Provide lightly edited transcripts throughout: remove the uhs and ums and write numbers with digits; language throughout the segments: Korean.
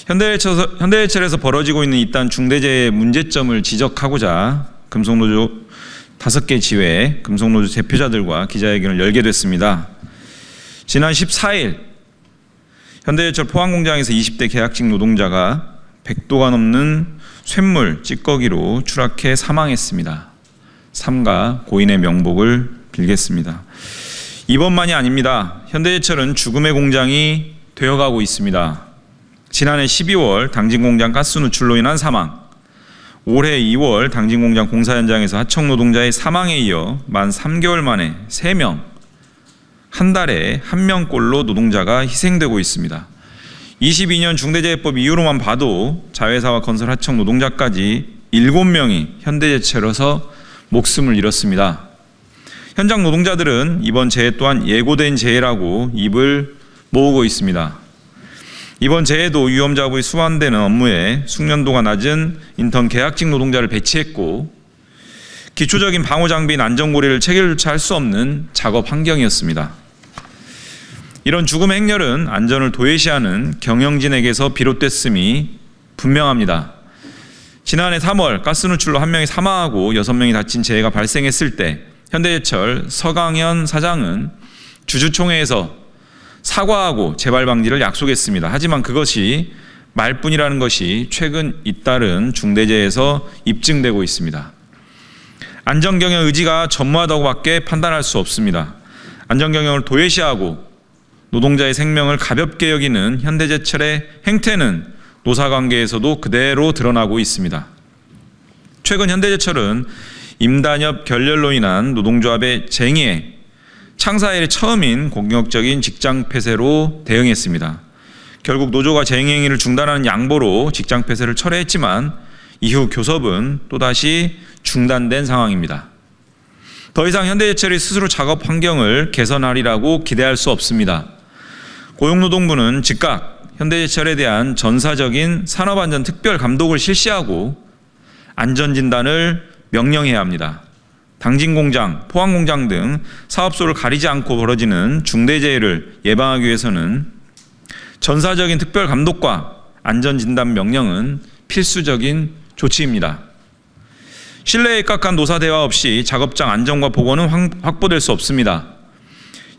현대제철에서 벌어지고 있는 이딴 중대재해 문제점을 지적하고자 금속노조 5개 지회 금속노조 대표자들과 기자회견을 열게 됐습니다. 지난 14일 현대제철 포항공장에서 20대 계약직 노동자가 100도가 넘는 쇳물 찌꺼기로 추락해 사망했습니다. 삼가 고인의 명복을 빌겠습니다. 이번만이 아닙니다. 현대제철은 죽음의 공장이 되어가고 있습니다. 지난해 12월 당진공장 가스 누출로 인한 사망, 올해 2월 당진공장 공사 현장에서 하청 노동자의 사망에 이어 만 3개월 만에 3명, 한 달에 1명꼴로 노동자가 희생되고 있습니다. 22년 중대재해법 이후로만 봐도 자회사와 건설 하청 노동자까지 7명이 현대제철에서 목숨을 잃었습니다. 현장 노동자들은 이번 재해 또한 예고된 재해라고 입을 모으고 있습니다. 이번 재해도 위험자부에 수반되는 업무에 숙련도가 낮은 인턴 계약직 노동자를 배치했고 기초적인 방호 장비인 안전고리를 체결조차 할 수 없는 작업 환경이었습니다. 이런 죽음의 행렬은 안전을 도외시하는 경영진에게서 비롯됐음이 분명합니다. 지난해 3월 가스 누출로 1명이 사망하고 6명이 다친 재해가 발생했을 때 현대제철 서강현 사장은 주주총회에서 사과하고 재발 방지를 약속했습니다. 하지만 그것이 말뿐이라는 것이 최근 잇따른 중대재해에서 입증되고 있습니다. 안전경영 의지가 전무하다고밖에 판단할 수 없습니다. 안전경영을 도외시하고 노동자의 생명을 가볍게 여기는 현대제철의 행태는 노사관계에서도 그대로 드러나고 있습니다. 최근 현대제철은 임단협 결렬로 인한 노동조합의 쟁의에 창사 이래 처음인 공격적인 직장 폐쇄로 대응했습니다. 결국 노조가 쟁의행위를 중단하는 양보로 직장 폐쇄를 철회했지만 이후 교섭은 또다시 중단된 상황입니다. 더 이상 현대제철이 스스로 작업 환경을 개선하리라고 기대할 수 없습니다. 고용노동부는 즉각 현대제철에 대한 전사적인 산업안전 특별 감독을 실시하고 안전진단을 명령해야 합니다. 당진공장, 포항공장 등 사업소를 가리지 않고 벌어지는 중대재해를 예방하기 위해서는 전사적인 특별 감독과 안전진단 명령은 필수적인 조치입니다. 신뢰에 입각한 노사 대화 없이 작업장 안전과 보건은 확보될 수 없습니다.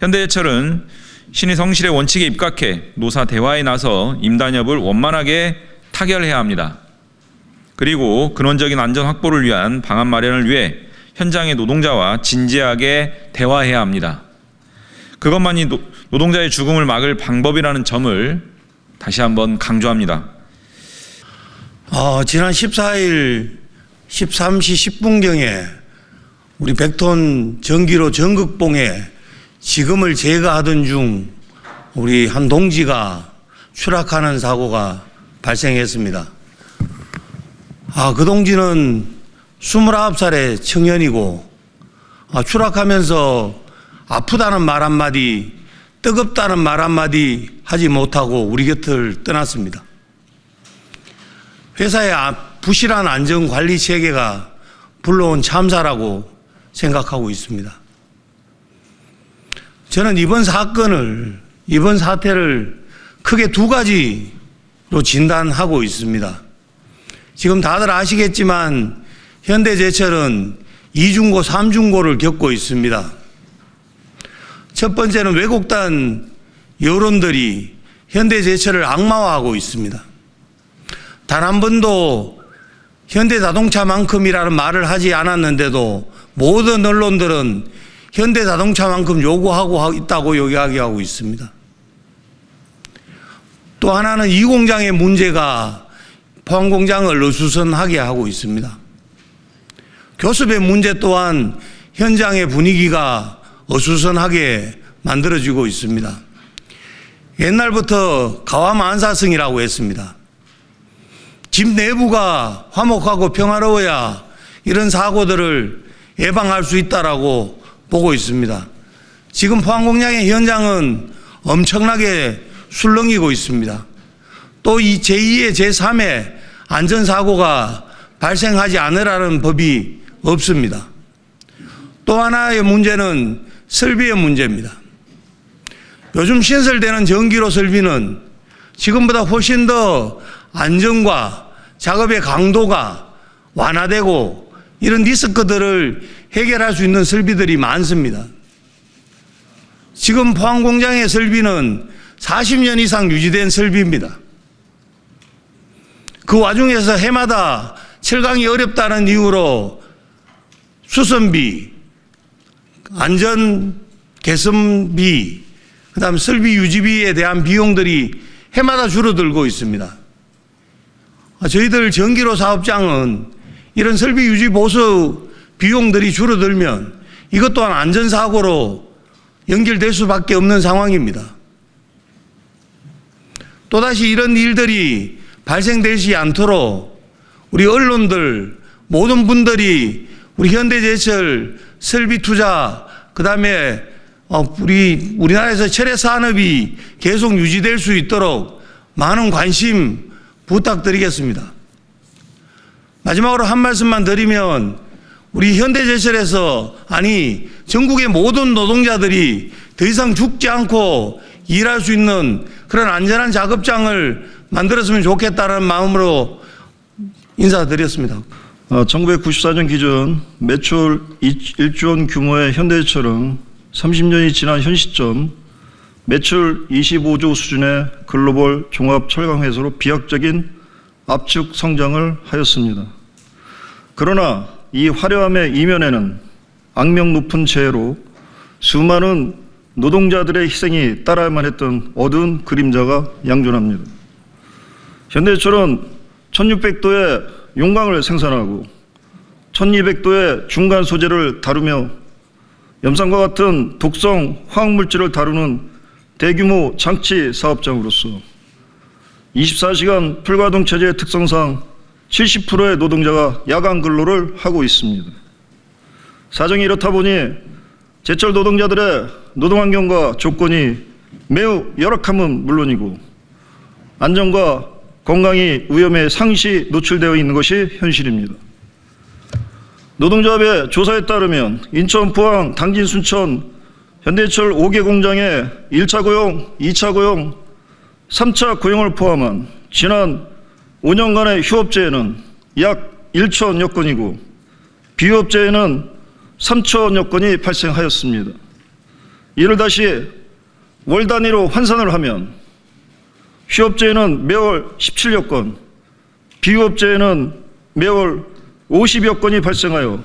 현대제철은 신의 성실의 원칙에 입각해 노사 대화에 나서 임단협을 원만하게 타결해야 합니다. 그리고 근원적인 안전 확보를 위한 방안 마련을 위해 현장의 노동자와 진지하게 대화해야 합니다. 그것만이 노동자의 죽음을 막을 방법이라는 점을 다시 한번 강조합니다. 지난 14일 13시 10분경에 우리 100톤 전기로 전극봉에 지금을 제거하던 중 우리 한 동지가 추락하는 사고가 발생했습니다. 그 동지는 29살의 청년이고 추락하면서 아프다는 말 한마디, 뜨겁다는 말 한마디 하지 못하고 우리 곁을 떠났습니다. 회사의 부실한 안전관리 체계가 불러온 참사라고 생각하고 있습니다. 저는 이번 사태를 크게 2가지로 진단하고 있습니다. 지금 다들 아시겠지만 현대제철은 2중고, 3중고를 겪고 있습니다. 첫 번째는 왜곡된 여론들이 현대제철을 악마화하고 있습니다. 단 한 번도 현대자동차만큼이라는 말을 하지 않았는데도 모든 언론들은 현대자동차만큼 요구하고 있다고 이야기하고 있습니다. 또 하나는 이 공장의 문제가 포항공장을 어수선하게 하고 있습니다. 교섭의 문제 또한 현장의 분위기가 어수선하게 만들어지고 있습니다. 옛날부터 가와만사성이라고 했습니다. 집 내부가 화목하고 평화로워야 이런 사고들을 예방할 수 있다라고 보고 있습니다. 지금 포항공장의 현장은 엄청나게 술렁이고 있습니다. 또 이 제2의 제3의 안전사고가 발생하지 않으라는 법이 없습니다. 또 하나의 문제는 설비의 문제입니다. 요즘 신설되는 전기로 설비는 지금보다 훨씬 더 안전과 작업의 강도가 완화되고 이런 리스크들을 해결할 수 있는 설비들이 많습니다. 지금 포항공장의 설비는 40년 이상 유지된 설비입니다. 그 와중에서 해마다 철강이 어렵다는 이유로 수선비, 안전 개선비, 그다음 설비 유지비에 대한 비용들이 해마다 줄어들고 있습니다. 저희들 전기로 사업장은 이런 설비 유지 보수 비용들이 줄어들면 이것 또한 안전사고로 연결될 수밖에 없는 상황입니다. 또다시 이런 일들이 발생되지 않도록 우리 언론들 모든 분들이 우리 현대제철 설비 투자 그다음에 우리나라에서 철의 산업이 계속 유지될 수 있도록 많은 관심 부탁드리겠습니다. 마지막으로 한 말씀만 드리면 우리 현대제철에서 아니 전국의 모든 노동자들이 더 이상 죽지 않고 일할 수 있는 그런 안전한 작업장을 만들었으면 좋겠다는 마음으로 인사드렸습니다. 1994년 기준 매출 1조 원 규모의 현대제철은 30년이 지난 현 시점 매출 25조 수준의 글로벌 종합 철강 회사로 비약적인 압축 성장을 하였습니다. 그러나 이 화려함의 이면에는 악명 높은 재해로 수많은 노동자들의 희생이 따라야만 했던 어두운 그림자가 양존합니다. 현대제철은 1600도의 용광을 생산하고 1200도의 중간 소재를 다루며 염산과 같은 독성 화학물질을 다루는 대규모 장치 사업장으로서 24시간 불가동 체제의 특성상 70%의 노동자가 야간 근로를 하고 있습니다. 사정이 이렇다 보니 제철 노동자들의 노동환경과 조건이 매우 열악함은 물론이고 안전과 건강이 위험에 상시 노출되어 있는 것이 현실입니다. 노동조합의 조사에 따르면 인천, 포항, 당진, 순천 현대제철 5개 공장의 1차 고용, 2차 고용, 3차 고용을 포함한 지난 5년간의 휴업재해는 약 1천여 건이고 비휴업재해는 3천여 건이 발생하였습니다. 이를 다시 월 단위로 환산을 하면 휴업재해는 매월 17여 건, 비휴업재해는 매월 50여 건이 발생하여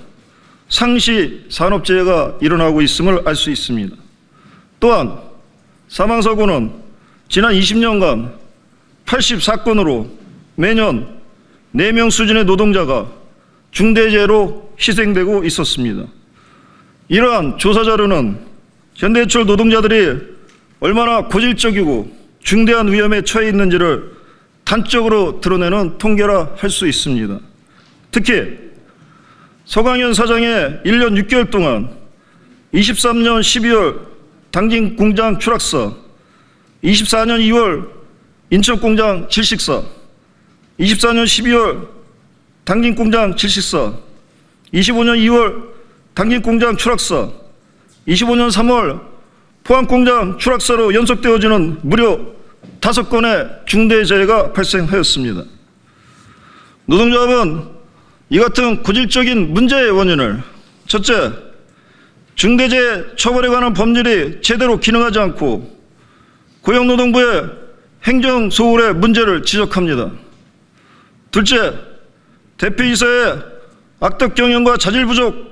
상시 산업재해가 일어나고 있음을 알 수 있습니다. 또한 사망사고는 지난 20년간 84건으로 매년 4명 수준의 노동자가 중대재해로 희생되고 있었습니다. 이러한 조사 자료는 현대제철 노동자들이 얼마나 고질적이고 중대한 위험에 처해 있는지를 단적으로 드러내는 통계라 할 수 있습니다. 특히 서광현 사장의 1년 6개월 동안 23년 12월 당진 공장 추락사, 24년 2월 인천 공장 질식사, 24년 12월 당진 공장 질식사, 25년 2월 당진 공장 추락사, 25년 3월 포항 공장 추락사로 연속되어지는 무려 5건의 중대재해가 발생하였습니다. 노동조합은 이 같은 고질적인 문제의 원인을 첫째, 중대재해 처벌에 관한 법률이 제대로 기능하지 않고 고용노동부의 행정소홀의 문제를 지적합니다. 둘째, 대표이사의 악덕 경영과 자질 부족,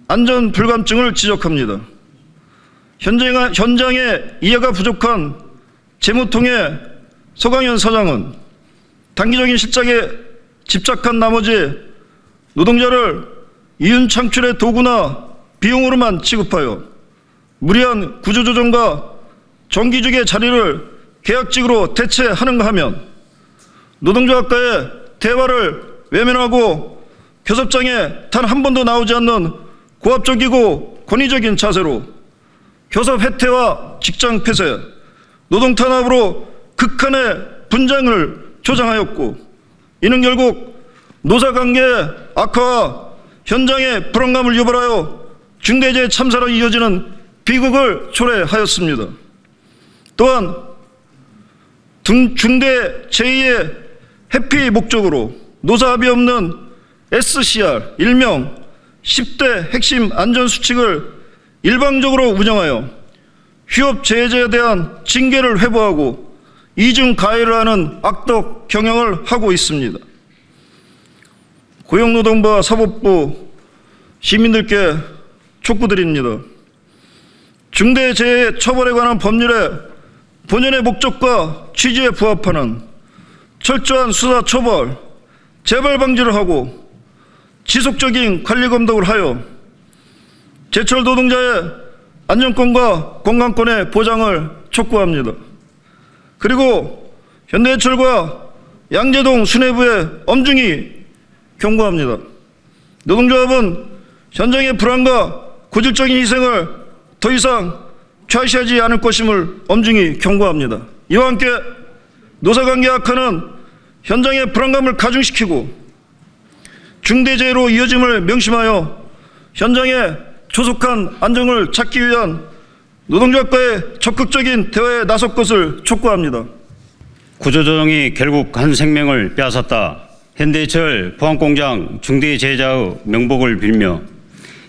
안전 불감증을 지적합니다. 현장에 이해가 부족한 재무통의 서광현 사장은 단기적인 실적에 집착한 나머지 노동자를 이윤 창출의 도구나 비용으로만 취급하여 무리한 구조조정과 정기직의 자리를 계약직으로 대체하는가 하면 노동조합과의 대화를 외면하고 교섭장에 단 한 번도 나오지 않는 고압적이고 권위적인 자세로 교섭 해태와 직장 폐쇄, 노동 탄압으로 극한의 분쟁을 조장하였고 이는 결국 노사관계 악화와 현장의 불안감을 유발하여 중대재해 참사로 이어지는 비극을 초래하였습니다. 또한 중대 제2의 회피 목적으로 노사합의 없는 SCR 일명 10대 핵심 안전수칙을 일방적으로 운영하여 휴업 제재에 대한 징계를 회부하고 이중 가해를 하는 악덕 경영을 하고 있습니다. 고용노동부와 사법부 시민들께 촉구드립니다. 중대재해 처벌에 관한 법률의 본연의 목적과 취지에 부합하는 철저한 수사 처벌, 재발 방지를 하고 지속적인 관리 감독을 하여 제철 노동자의 안전권과 건강권의 보장을 촉구합니다. 그리고 현대해철과 양재동 수뇌부에 엄중히 경고합니다. 노동조합은 현장의 불안과 고질적인 희생을 더 이상 좌시하지 않을 것임을 엄중히 경고합니다. 이와 함께 노사관계 악화는 현장의 불안감을 가중시키고 중대재해로 이어짐을 명심하여 현장의 조속한 안정을 찾기 위한 노동조합과의 적극적인 대화에 나설 것을 촉구합니다. 구조조정이 결국 한 생명을 빼앗았다. 현대해철 포항공장 중대재해자의 명복을 빌며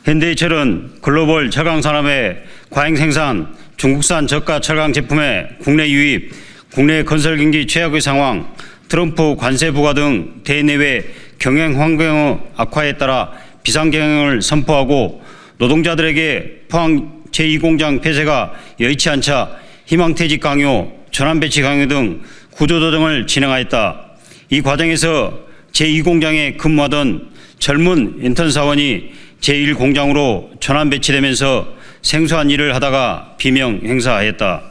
현대해철은 글로벌 철강 산업의 과잉 생산, 중국산 저가 철강 제품의 국내 유입, 국내 건설 경기 최악의 상황, 트럼프 관세 부과 등 대내외 경영 환경의 악화에 따라 비상경영을 선포하고 노동자들에게 포항 제2공장 폐쇄가 여의치 않자 희망퇴직 강요, 전환배치 강요 등 구조조정을 진행하였다. 이 과정에서 제2공장에 근무하던 젊은 인턴 사원이 제1공장으로 전환배치되면서 생소한 일을 하다가 비명 행사하였다.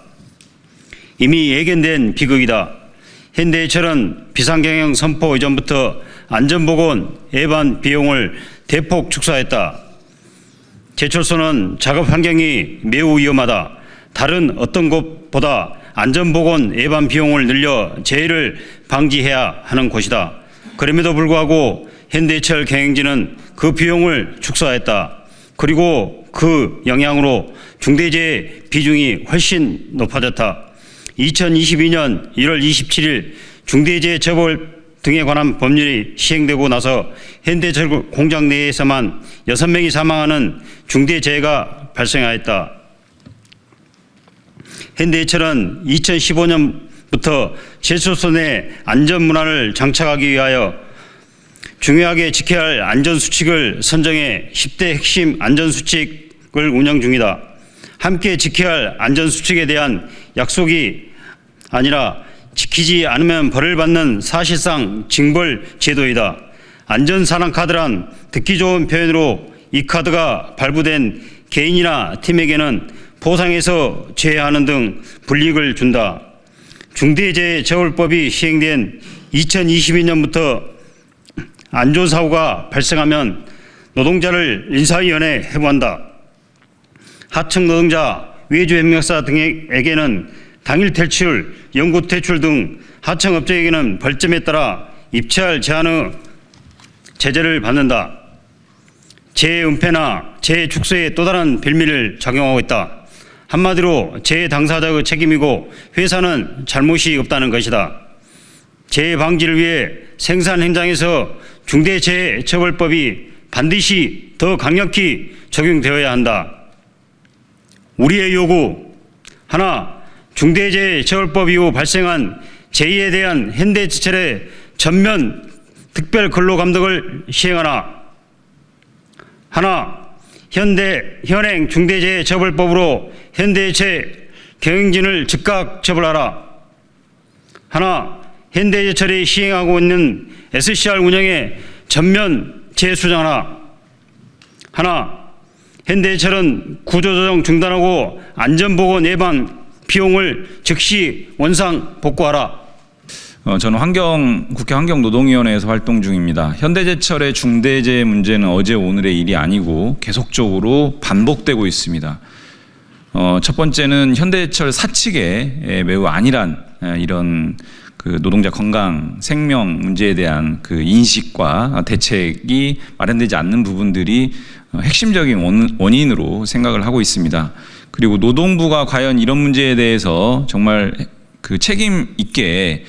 이미 예견된 비극이다. 현대해철은 비상경영 선포 이전부터 안전보건 예반 비용을 대폭 축소했다. 제철소는 작업 환경이 매우 위험하다. 다른 어떤 곳보다 안전보건 예반 비용을 늘려 재해를 방지해야 하는 곳이다. 그럼에도 불구하고 현대해철 경영진은 그 비용을 축소했다. 그리고 그 영향으로 중대재해 비중이 훨씬 높아졌다. 2022년 1월 27일 중대재해 처벌 등에 관한 법률이 시행되고 나서 현대해철 공장 내에서만 6명이 사망하는 중대재해가 발생하였다. 현대해철은 2015년부터 제철소 내 안전문화를 장착하기 위하여 중요하게 지켜야 할 안전수칙을 선정해 10대 핵심 안전수칙을 운영 중이다. 함께 지켜야 할 안전수칙에 대한 약속이 아니라 지키지 않으면 벌을 받는 사실상 징벌 제도이다. 안전사랑카드란 듣기 좋은 표현으로 이 카드가 발부된 개인이나 팀에게는 포상해서 제외하는 등 불이익을 준다. 중대재해처벌법이 시행된 2022년부터 안 좋은 사고가 발생하면 노동자를 인사위원회에 해부한다. 하청 노동자, 외주협력사 등에게는 당일 퇴출, 영구 퇴출 등 하청업체에게는 벌점에 따라 입찰 제한의 제재를 받는다. 재해 은폐나 재해 축소에 또 다른 빌미를 작용하고 있다. 한마디로 재해 당사자의 책임이고 회사는 잘못이 없다는 것이다. 재해 방지를 위해 생산 현장에서 중대재해처벌법이 반드시 더 강력히 적용되어야 한다. 우리의 요구 하나, 중대재해처벌법 이후 발생한 재해에 대한 현대해철의 전면 특별 근로감독을 시행하라. 하나, 현행 중대재해처벌법으로 현대해철 경영진을 즉각 처벌하라. 하나, 현대해철이 시행하고 있는 SCR 운영에 전면 재수정하라. 하나, 현대해철은 구조조정 중단하고 안전보건 예방 비용을 즉시 원상 복구하라. 저는 국회 환경노동위원회에서 활동 중입니다. 현대제철의 중대재해 문제는 어제 오늘의 일이 아니고 계속적으로 반복되고 있습니다. 첫 번째는 현대제철 사측에 매우 안일한 이런 그 노동자 건강, 생명 문제에 대한 그 인식과 대책이 마련되지 않는 부분들이 핵심적인 원인으로 생각을 하고 있습니다. 그리고 노동부가 과연 이런 문제에 대해서 정말 그 책임 있게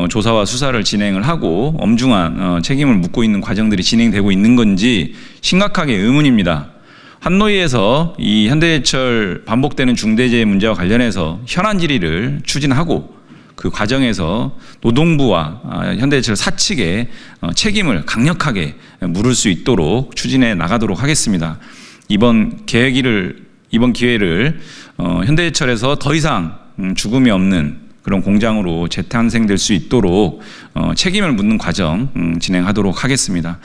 조사와 수사를 진행을 하고 엄중한 책임을 묻고 있는 과정들이 진행되고 있는 건지 심각하게 의문입니다. 한노위에서 이 현대제철 반복되는 중대재해 문제와 관련해서 현안 질의를 추진하고 그 과정에서 노동부와 현대제철 사측의 책임을 강력하게 물을 수 있도록 추진해 나가도록 하겠습니다. 이번 기회를 현대제철에서 더 이상 죽음이 없는 그런 공장으로 재탄생될 수 있도록 책임을 묻는 과정 진행하도록 하겠습니다.